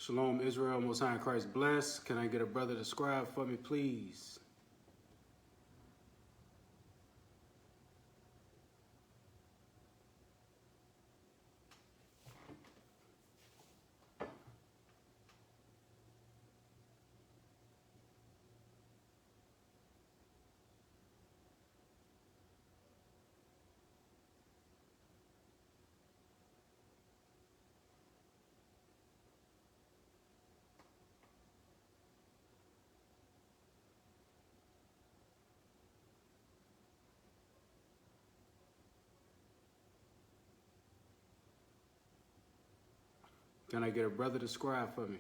Shalom, Israel, Most High in Christ bless. Can I get a brother to scribe for me, please? Can I get a brother to scribe for me?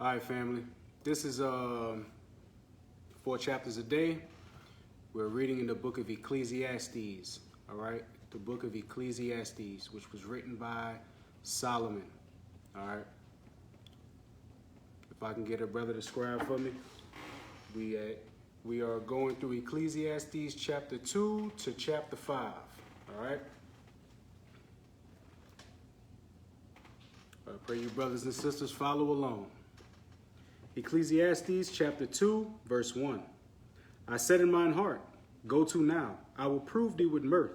All right, family. This is 4 chapters a day. We're reading in the book of Ecclesiastes. All right, the book of Ecclesiastes, which was written by Solomon. All right. If I can get a brother to scribe for me, we are going through Ecclesiastes chapter 2 to chapter 5. All right. I pray you brothers and sisters follow along. Ecclesiastes chapter 2, verse 1. I said in mine heart, go to now, I will prove thee with mirth.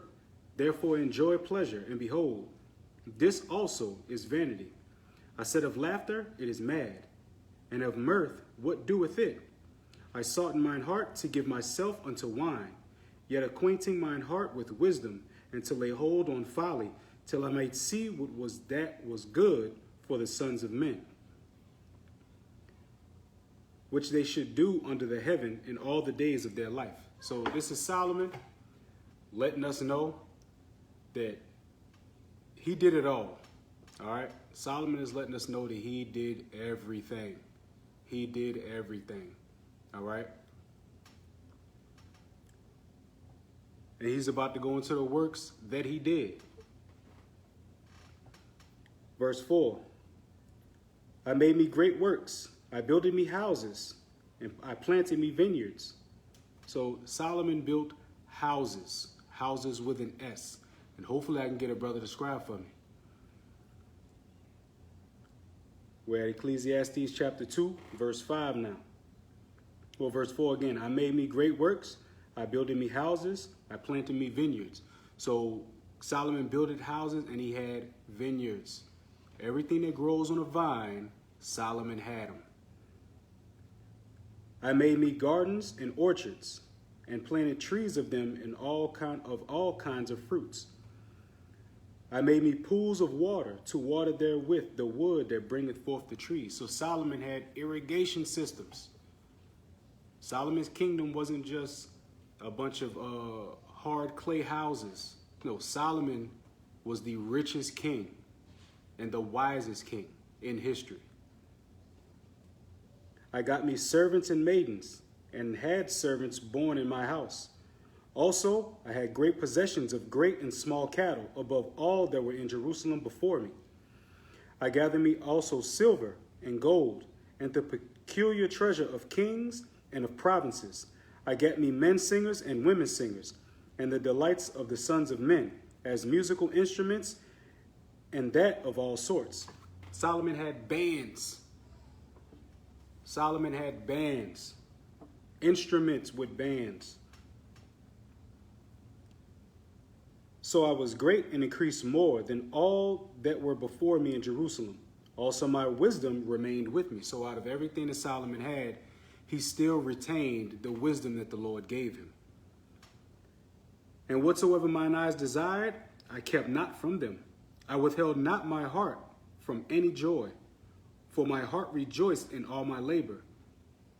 Therefore enjoy pleasure, and behold, this also is vanity. I said of laughter, it is mad, and of mirth, what doeth it? I sought in mine heart to give myself unto wine, yet acquainting mine heart with wisdom, and to lay hold on folly, till I might see what was that was good for the sons of men, which they should do under the heaven in all the days of their life. So this is Solomon letting us know that he did it all. All right. Solomon is letting us know that he did everything. He did everything. All right. And he's about to go into the works that he did. Verse 4. I made me great works. I builded me houses, and I planted me vineyards. So Solomon built houses with an S. And hopefully I can get a brother to scribe for me. We're at Ecclesiastes chapter 2, verse 5 now. Well, verse 4 again. I made me great works. I builded me houses. I planted me vineyards. So Solomon builded houses and he had vineyards. Everything that grows on a vine, Solomon had them. I made me gardens and orchards, and planted trees of them in all kinds of fruits. I made me pools of water to water therewith the wood that bringeth forth the trees. So Solomon had irrigation systems. Solomon's kingdom wasn't just a bunch of hard clay houses. No, Solomon was the richest king and the wisest king in history. I got me servants and maidens, and had servants born in my house. Also, I had great possessions of great and small cattle, above all that were in Jerusalem before me. I gathered me also silver and gold, and the peculiar treasure of kings and of provinces. I got me men singers and women singers, and the delights of the sons of men, as musical instruments, and that of all sorts. Solomon had bands. Solomon had bands, instruments with bands. So I was great and increased more than all that were before me in Jerusalem. Also my wisdom remained with me. So out of everything that Solomon had, he still retained the wisdom that the Lord gave him. And whatsoever mine eyes desired, I kept not from them. I withheld not my heart from any joy, for my heart rejoiced in all my labor.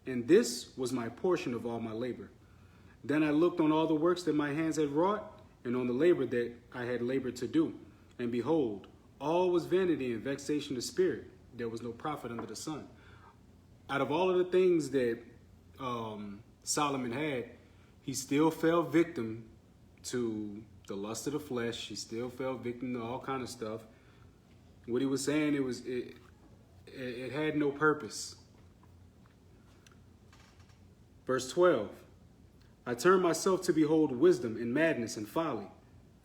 And this was my portion of all my labor. Then I looked on all the works that my hands had wrought, and on the labor that I had labored to do. And behold, all was vanity and vexation of spirit. There was no profit under the sun. Out of all of the things that Solomon had, he still fell victim to the lust of the flesh. He still fell victim to all kind of stuff. What he was saying, it had no purpose. Verse 12. I turned myself to behold wisdom and madness and folly.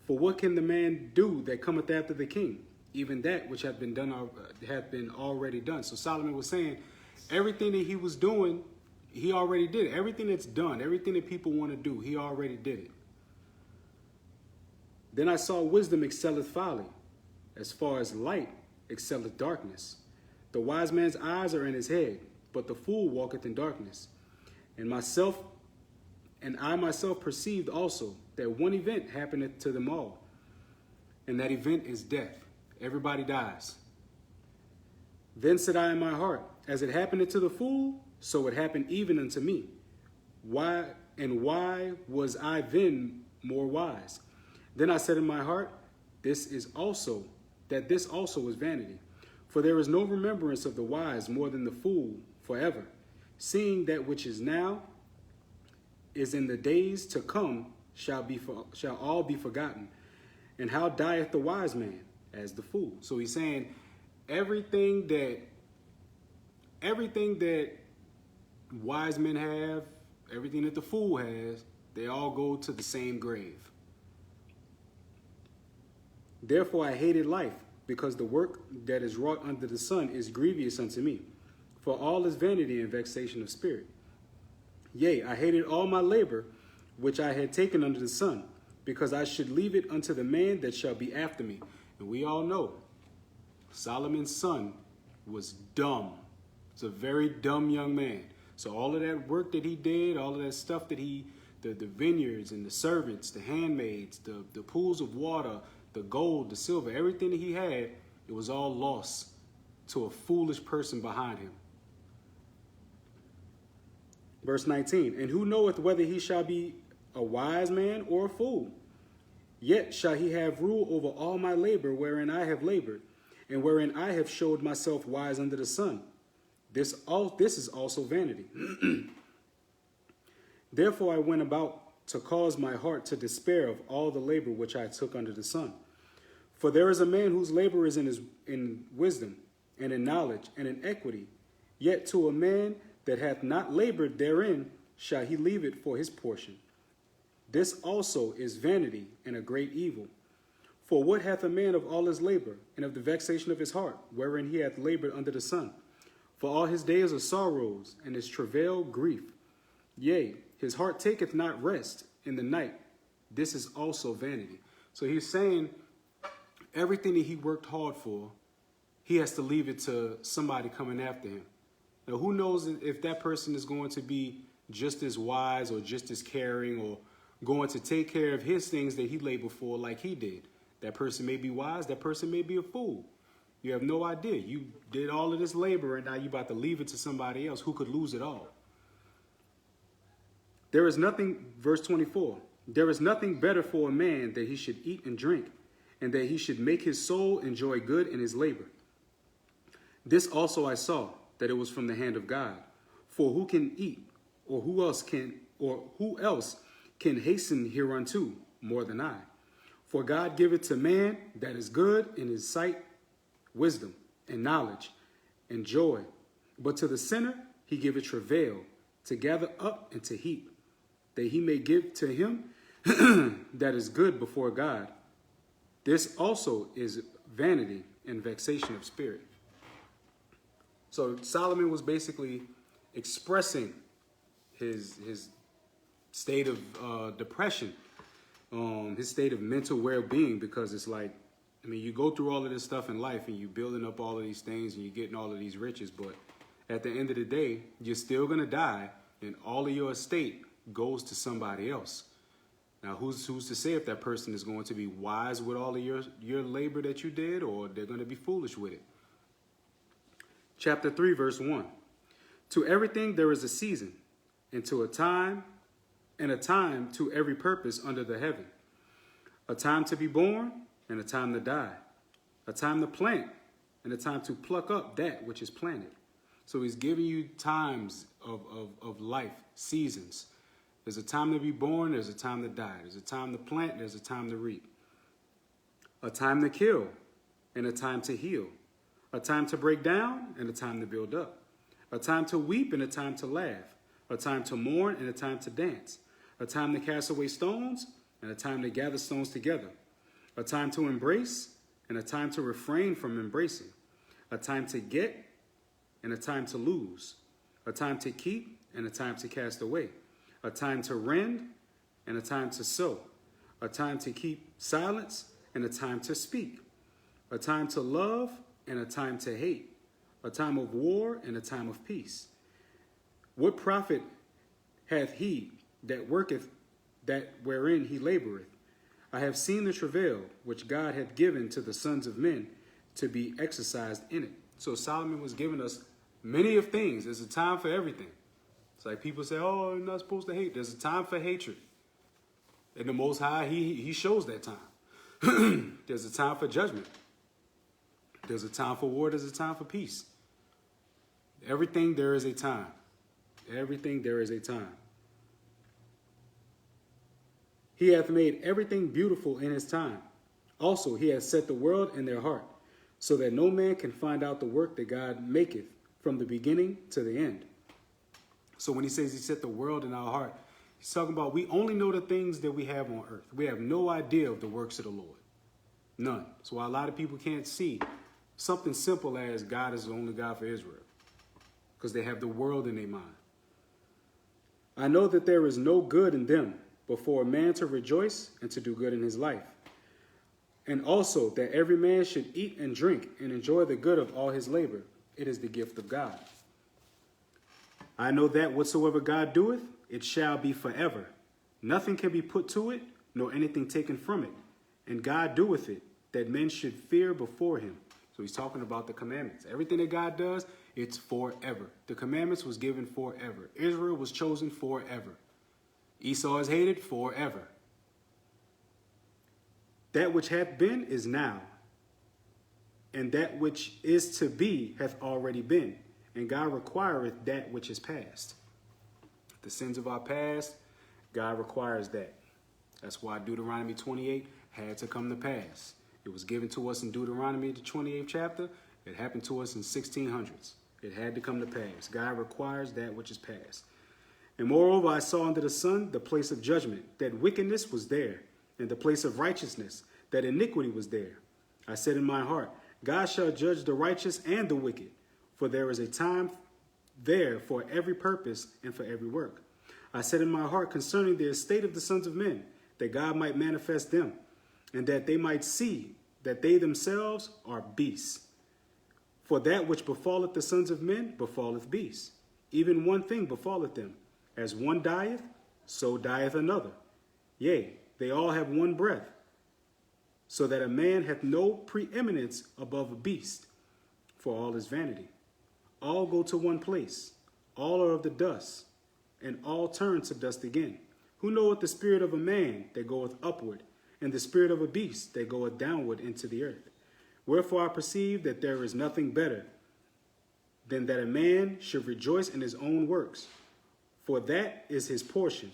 For what can the man do that cometh after the king? Even that which hath been done, hath been already done. So Solomon was saying, everything that he was doing, he already did it. Everything that's done, everything that people want to do, he already did it. Then I saw wisdom excelleth folly, as far as light excelleth darkness. The wise man's eyes are in his head, but the fool walketh in darkness. And I myself perceived also that one event happeneth to them all, and that event is death. Everybody dies. Then said I in my heart, as it happened to the fool, so it happened even unto me. Why was I then more wise? Then I said in my heart, this also is vanity. For there is no remembrance of the wise more than the fool forever, seeing that which is now is in the days to come shall all be forgotten. And how dieth the wise man? As the fool. So he's saying everything that wise men have, everything that the fool has, they all go to the same grave. Therefore I hated life, because the work that is wrought under the sun is grievous unto me. For all is vanity and vexation of spirit. Yea, I hated all my labor, which I had taken under the sun, because I should leave it unto the man that shall be after me. And we all know Solomon's son was dumb. He's a very dumb young man. So all of that work that he did, all of that stuff that the vineyards and the servants, the handmaids, the pools of water, the gold, the silver, everything that he had, it was all lost to a foolish person behind him. Verse 19, and who knoweth whether he shall be a wise man or a fool? Yet shall he have rule over all my labor wherein I have labored, and wherein I have showed myself wise under the sun. This is also vanity. Therefore I went about to cause my heart to despair of all the labor which I took under the sun. For there is a man whose labor is in wisdom, and in knowledge, and in equity. Yet to a man that hath not labored therein shall he leave it for his portion. This also is vanity and a great evil. For what hath a man of all his labor, and of the vexation of his heart, wherein he hath labored under the sun? For all his days are sorrows, and his travail grief. Yea, his heart taketh not rest in the night. This is also vanity. So he's saying everything that he worked hard for, he has to leave it to somebody coming after him. Now, who knows if that person is going to be just as wise or just as caring or going to take care of his things that he labored for like he did. That person may be wise. That person may be a fool. You have no idea. You did all of this labor and now you're about to leave it to somebody else who could lose it all. There is nothing, verse 24, there is nothing better for a man that he should eat and drink, and that he should make his soul enjoy good in his labor. This also I saw, that it was from the hand of God. For who can eat, or who else can hasten hereunto more than I? For God giveth to man that is good in his sight wisdom and knowledge and joy. But to the sinner he giveth travail, to gather up and to heap, that he may give to him that is good before God. This also is vanity and vexation of spirit. So Solomon was basically expressing his state of depression, his state of mental well-being, because it's like, I mean, you go through all of this stuff in life and you're building up all of these things and you're getting all of these riches, but at the end of the day, you're still going to die and all of your estate goes to somebody else. Now, who's to say if that person is going to be wise with all of your labor that you did, or they're going to be foolish with it? Chapter 3, verse 1. To everything there is a season, and a time to every purpose under the heaven. A time to be born, and a time to die. A time to plant, and a time to pluck up that which is planted. So he's giving you times of life, seasons. There's a time to be born, there's a time to die. There's a time to plant, there's a time to reap. A time to kill, and a time to heal. A time to break down, and a time to build up. A time to weep, and a time to laugh. A time to mourn, and a time to dance. A time to cast away stones, and a time to gather stones together. A time to embrace, and a time to refrain from embracing. A time to get, and a time to lose. A time to keep, and a time to cast away. A time to rend, and a time to sow. A time to keep silence, and a time to speak. A time to love, and a time to hate. A time of war, and a time of peace. What profit hath he that worketh that wherein he laboreth? I have seen the travail which God hath given to the sons of men to be exercised in it. So Solomon was giving us many of things. There's a time for everything. It's like people say, oh, you're not supposed to hate. There's a time for hatred. And the Most High, he shows that time. There's a time for judgment. There's a time for war. There's a time for peace. Everything there is a time. Everything there is a time. He hath made everything beautiful in his time. Also, he hath set the world in their heart, so that no man can find out the work that God maketh from the beginning to the end. So when he says he set the world in our heart, he's talking about we only know the things that we have on earth. We have no idea of the works of the Lord. None. That's why a lot of people can't see something simple as God is the only God for Israel, because they have the world in their mind. I know that there is no good in them, but for a man to rejoice and to do good in his life. And also that every man should eat and drink and enjoy the good of all his labor. It is the gift of God. I know that whatsoever God doeth, it shall be forever. Nothing can be put to it, nor anything taken from it. And God doeth it, that men should fear before him. So he's talking about the commandments. Everything that God does, it's forever. The commandments was given forever. Israel was chosen forever. Esau is hated forever. That which hath been is now, and that which is to be hath already been, and God requireth that which is past. The sins of our past, God requires that. That's why Deuteronomy 28 had to come to pass. It was given to us in Deuteronomy, the 28th chapter. It happened to us in 1600s. It had to come to pass. God requires that which is past. And moreover, I saw under the sun the place of judgment, that wickedness was there, and the place of righteousness, that iniquity was there. I said in my heart, God shall judge the righteous and the wicked, for there is a time there for every purpose and for every work. I said in my heart concerning the estate of the sons of men, that God might manifest them, and that they might see that they themselves are beasts. For that which befalleth the sons of men befalleth beasts. Even one thing befalleth them. As one dieth, so dieth another. Yea, they all have one breath, so that a man hath no preeminence above a beast, for all is vanity. All go to one place, all are of the dust, and all turn to dust again. Who knoweth the spirit of a man that goeth upward, and the spirit of a beast that goeth downward into the earth? Wherefore I perceive that there is nothing better than that a man should rejoice in his own works, for that is his portion.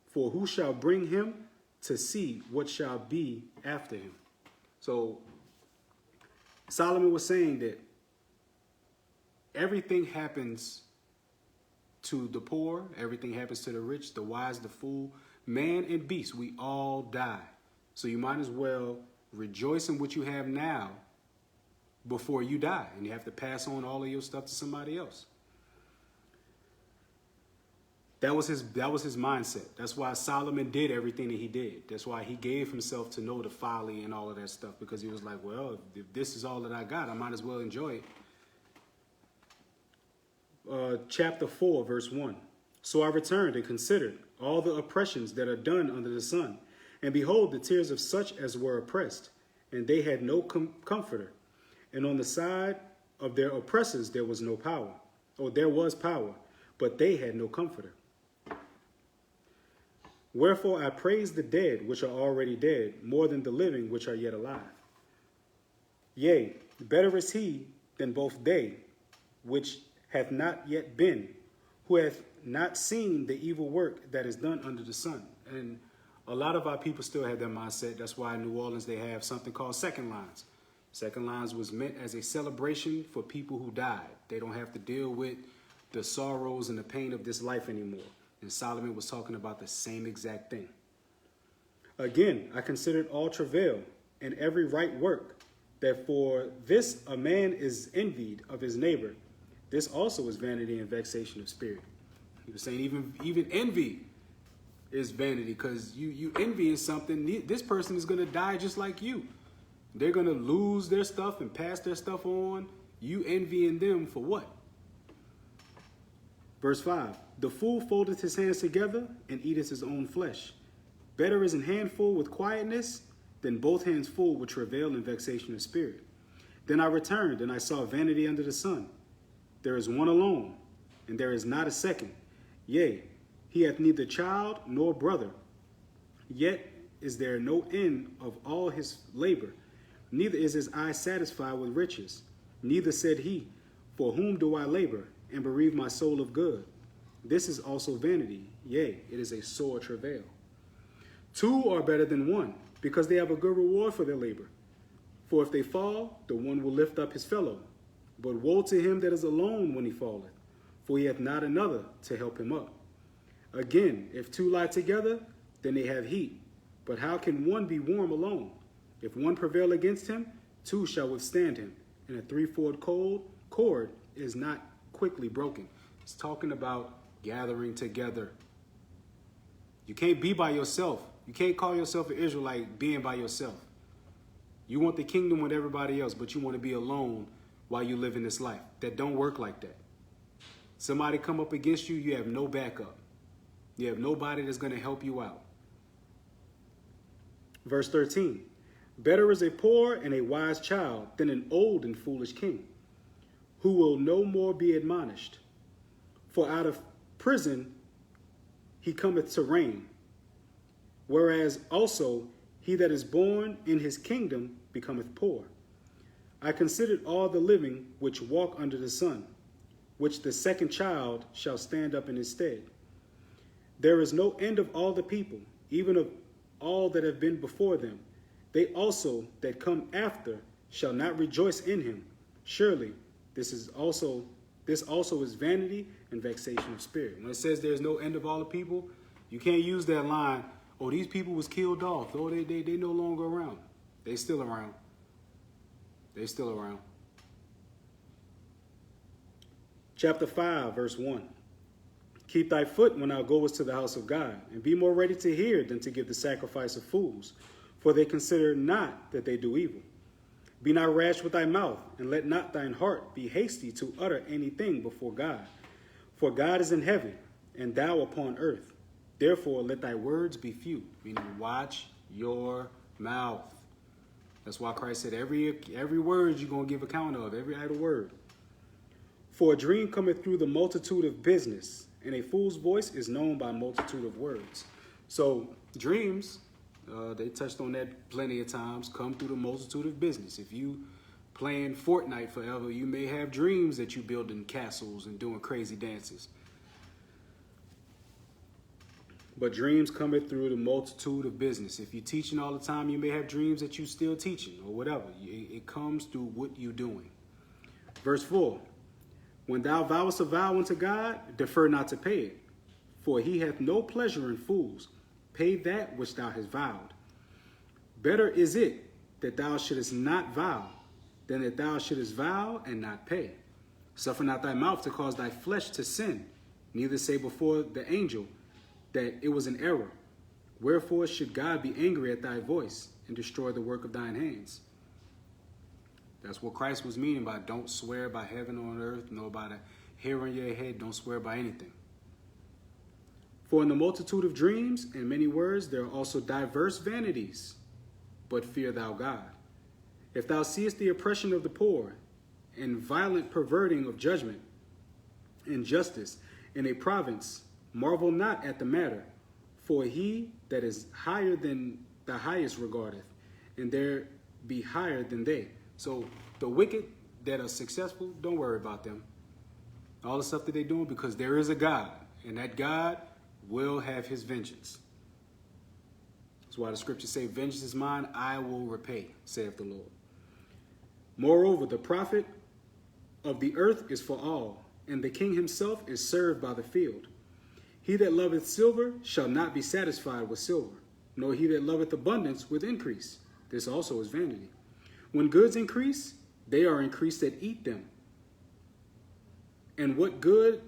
For who shall bring him to see what shall be after him? So Solomon was saying that everything happens to the poor, everything happens to the rich, the wise, the fool, man and beast. We all die. So you might as well rejoice in what you have now before you die. And you have to pass on all of your stuff to somebody else. That was his mindset. That's why Solomon did everything that he did. That's why he gave himself to know the folly and all of that stuff, because he was like, well, if this is all that I got, I might as well enjoy it. Chapter 4, verse 1. So I returned and considered all the oppressions that are done under the sun, and behold, the tears of such as were oppressed, and they had no comforter. And on the side of their oppressors there was no power, or there was power, but they had no comforter. Wherefore I praise the dead which are already dead, more than the living which are yet alive. Yea, better is he than both they which hath not yet been, who hath not seen the evil work that is done under the sun. And a lot of our people still have that mindset. That's why in New Orleans they have something called second lines. Second lines was meant as a celebration for people who died. They don't have to deal with the sorrows and the pain of this life anymore. And Solomon was talking about the same exact thing. Again, I considered all travail and every right work, that for this a man is envied of his neighbor. This also is vanity and vexation of spirit. He was saying even envy is vanity, because you envying something. This person is going to die just like you. They're going to lose their stuff and pass their stuff on. You envying them for what? Verse 5. The fool foldeth his hands together and eateth his own flesh. Better is an handful with quietness than both hands full with travail and vexation of spirit. Then I returned, and I saw vanity under the sun. There is one alone, and there is not a second. Yea, he hath neither child nor brother. Yet is there no end of all his labor. Neither is his eye satisfied with riches. Neither said he, for whom do I labor, and bereave my soul of good? This is also vanity. Yea, it is a sore travail. Two are better than one, because they have a good reward for their labor. For if they fall, the one will lift up his fellow. But woe to him that is alone when he falleth, for he hath not another to help him up. Again, if two lie together, then they have heat. But how can one be warm alone? If one prevail against him, two shall withstand him. And a threefold cord is not quickly broken. It's talking about gathering together. You can't be by yourself. You can't call yourself an Israelite being by yourself. You want the kingdom with everybody else, but you want to be alone while you live in this life. That don't work like that. Somebody come up against you, you have no backup. You have nobody that's going to help you out. Verse 13. Better is a poor and a wise child than an old and foolish king, who will no more be admonished. For out of prison he cometh to reign, whereas also he that is born in his kingdom becometh poor. I considered all the living which walk under the sun, which the second child shall stand up in his stead. There is no end of all the people, even of all that have been before them. They also that come after shall not rejoice in him. Surely this also is vanity and vexation of spirit. When it says there's no end of all the people, you can't use that line, oh, these people was killed off. Oh, they no longer around. They still around. They still around. Chapter 5, verse 1. Keep thy foot when thou goest to the house of God, and be more ready to hear than to give the sacrifice of fools, for they consider not that they do evil. Be not rash with thy mouth, and let not thine heart be hasty to utter anything before God. For God is in heaven, and thou upon earth. Therefore let thy words be few, meaning watch your mouth. That's why Christ said every word you're going to give account of, every idle word. For a dream cometh through the multitude of business, and a fool's voice is known by a multitude of words. So dreams, they touched on that plenty of times, come through the multitude of business. If you playing Fortnite forever, you may have dreams that you building castles and doing crazy dances. But dreams cometh through the multitude of business. If you're teaching all the time, you may have dreams that you still teaching or whatever. It comes through what you're doing. Verse 4. When thou vowest a vow unto God, defer not to pay it. For he hath no pleasure in fools. Pay that which thou hast vowed. Better is it that thou shouldest not vow, than that thou shouldest vow and not pay. Suffer not thy mouth to cause thy flesh to sin. neither say before the angel that it was an error. Wherefore should God be angry at thy voice and destroy the work of thine hands? That's what Christ was meaning by don't swear by heaven or on earth, nor by the hair on your head. Don't swear by anything. For in the multitude of dreams and many words there are also diverse vanities, but fear thou God. If thou seest the oppression of the poor, and violent perverting of judgment, and justice in a province, marvel not at the matter, for he that is higher than the highest regardeth, and there be higher than they. So the wicked that are successful, don't worry about them. All the stuff that they're doing, because there is a God, and that God will have his vengeance. That's why the scriptures say, vengeance is mine, I will repay, saith the Lord. Moreover, the profit of the earth is for all, and the king himself is served by the field. He that loveth silver shall not be satisfied with silver, nor he that loveth abundance with increase. This also is vanity. When goods increase, they are increased that eat them. And what good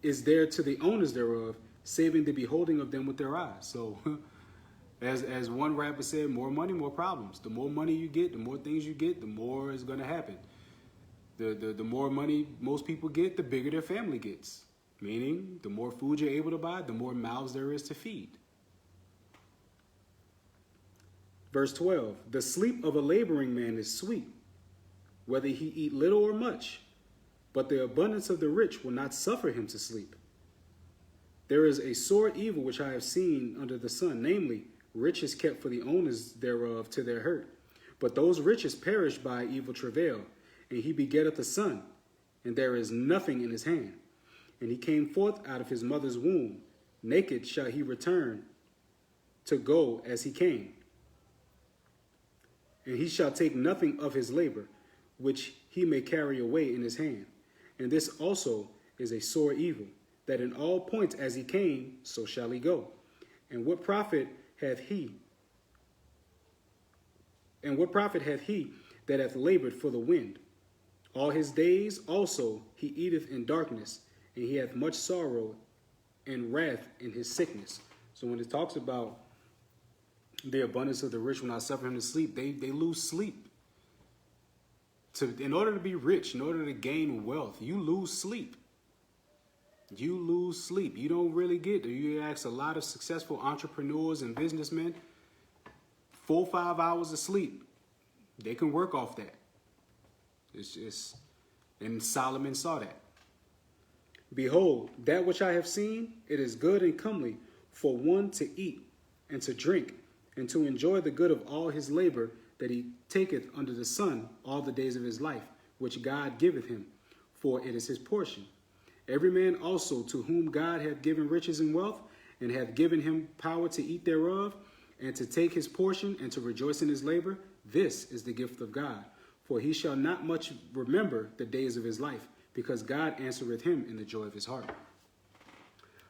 is there to the owners thereof, saving the beholding of them with their eyes? So, as one rapper said, more money, more problems. The more money you get, the more things you get, the more is going to happen. The more money most people get, the bigger their family gets. Meaning, the more food you're able to buy, the more mouths there is to feed. Verse 12, the sleep of a laboring man is sweet, whether he eat little or much, but the abundance of the rich will not suffer him to sleep. There is a sore evil which I have seen under the sun, namely, riches kept for the owners thereof to their hurt. But those riches perish by evil travail, and he begetteth a son, and there is nothing in his hand. And he came forth out of his mother's womb. Naked shall he return to go as he came. And he shall take nothing of his labor, which he may carry away in his hand. And this also is a sore evil, that in all points as he came, so shall he go. And what profit hath he? And what profit hath he that hath labored for the wind? All his days also he eateth in darkness, and he hath much sorrow and wrath in his sickness. So when it talks about the abundance of the rich will not suffer him to sleep, they lose sleep. In order to be rich, in order to gain wealth, you lose sleep. You lose sleep. You don't really get there. You ask a lot of successful entrepreneurs and businessmen, 4 or 5 hours of sleep, they can work off that. It's just, and Solomon saw that. Behold, that which I have seen, it is good and comely for one to eat and to drink and to enjoy the good of all his labor that he taketh under the sun all the days of his life, which God giveth him, for it is his portion. Every man also to whom God hath given riches and wealth, and hath given him power to eat thereof, and to take his portion, and to rejoice in his labor, this is the gift of God. For he shall not much remember the days of his life, because God answereth him in the joy of his heart.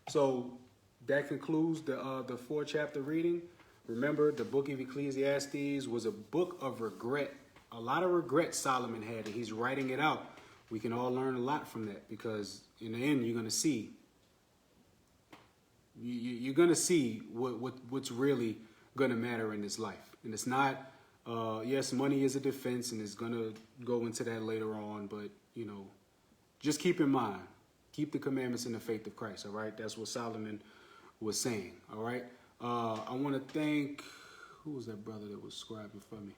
So that concludes the 4-chapter reading. Remember, the book of Ecclesiastes was a book of regret. A lot of regret Solomon had, and he's writing it out. We can all learn a lot from that, because in the end, you're going to see. You're going to see what's really going to matter in this life. And it's not, yes, money is a defense, and it's going to go into that later on. But, you know, just keep in mind, keep the commandments in the faith of Christ, all right? That's what Solomon was saying, all right? I want to thank, who was that brother that was scribing for me?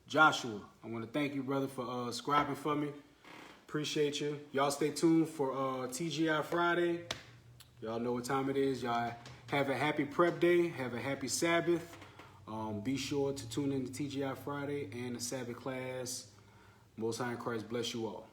Joshua. I want to thank you, brother, for scribing for me. Appreciate you. Y'all stay tuned for TGI Friday. Y'all know what time it is. Y'all have a happy prep day. Have a happy Sabbath. Be sure to tune in to TGI Friday and the Sabbath class. Most High in Christ bless you all.